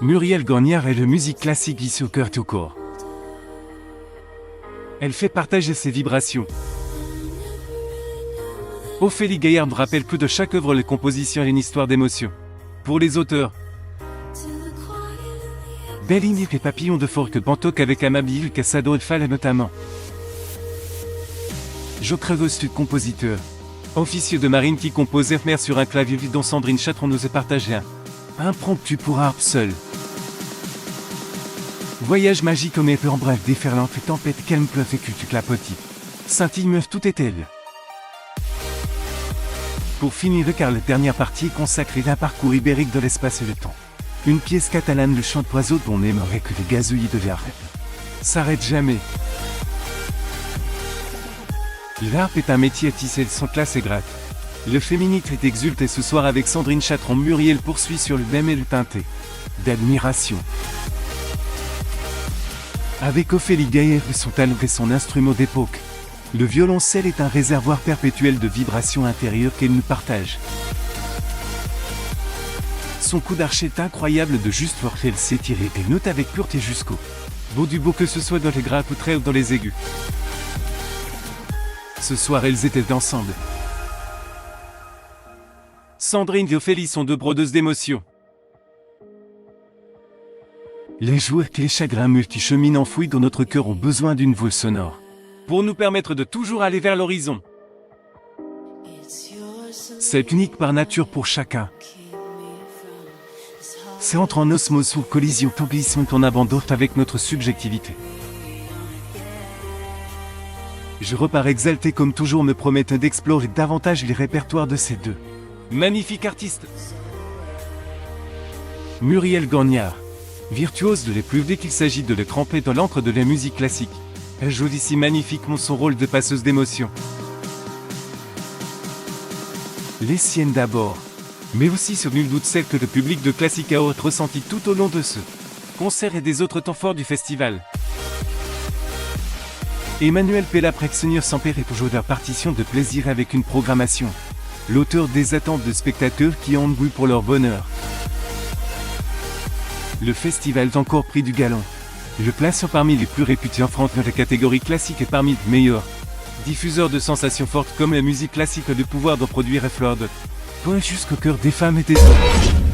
Muriel Gagnard est le musique classique ici au cœur tout court. Elle fait partager ses vibrations. Ophélie Gaillard rappelle que de chaque œuvre, les compositions et une histoire d'émotion. Pour les auteurs, Bellini et Papillon de Forque Pantoc avec Amabil Casado et Fall notamment. Jocrevostud compositeur. Officieux de marine qui compose Efmer sur un clavier vide dont Sandrine Chatron nous a partagé un impromptu pour harpe seul. Voyage magique au en bref déferlant fait tempête calme pleuve et cultu clapotis. Scintille meuf tout est elle. Pour finir car la dernière partie est consacrée à un parcours ibérique de l'espace et le temps. Une pièce catalane, le chant d'oiseau dont on aimerait que les gazouillis de l'air s'arrêtent jamais. L'harpe est un métier à tisser de son classe et gratte. Le féministe est exulté ce soir avec Sandrine Chatron. Muriel poursuit sur le même et le teinté d'admiration. Avec Ophélie Gaillard et son talent et son instrument d'époque. Le violoncelle est un réservoir perpétuel de vibrations intérieures qu'elle nous partage. Son coup d'archet est incroyable de juste force, elle sait tirer des notes avec pureté jusqu'au bout du bout, que ce soit dans les grappes ou très ou dans les aigus. Ce soir elles étaient ensemble. Sandrine et Ophélie sont deux brodeuses d'émotions. Les joies et les chagrins multichemines enfouis dans notre cœur ont besoin d'une voix sonore pour nous permettre de toujours aller vers l'horizon. C'est unique par nature pour chacun. C'est entre en osmose ou collision ton glissement qu'on abandonne avec notre subjectivité. Je repars exalté comme toujours, me promettant d'explorer davantage les répertoires de ces deux magnifiques artistes. Muriel Gagnard, virtuose de les plus dès qu'il s'agit de les tremper dans l'encre de la musique classique. Elle joue ici magnifiquement son rôle de passeuse d'émotions. Les siennes d'abord, mais aussi sur nul doute celles que le public de Classic a ressenti tout au long de ce concert et des autres temps forts du festival. Emmanuel Pella-Prexenier s'empère et pour jouer leur partition de plaisir avec une programmation. L'auteur des attentes de spectateurs qui ont goût pour leur bonheur. Le festival est encore pris du galon. Le place parmi les plus réputés en France dans la catégorie classique et parmi les meilleurs diffuseurs de sensations fortes comme la musique classique a le pouvoir d'en produire et fleur de point jusqu'au cœur des femmes et des hommes.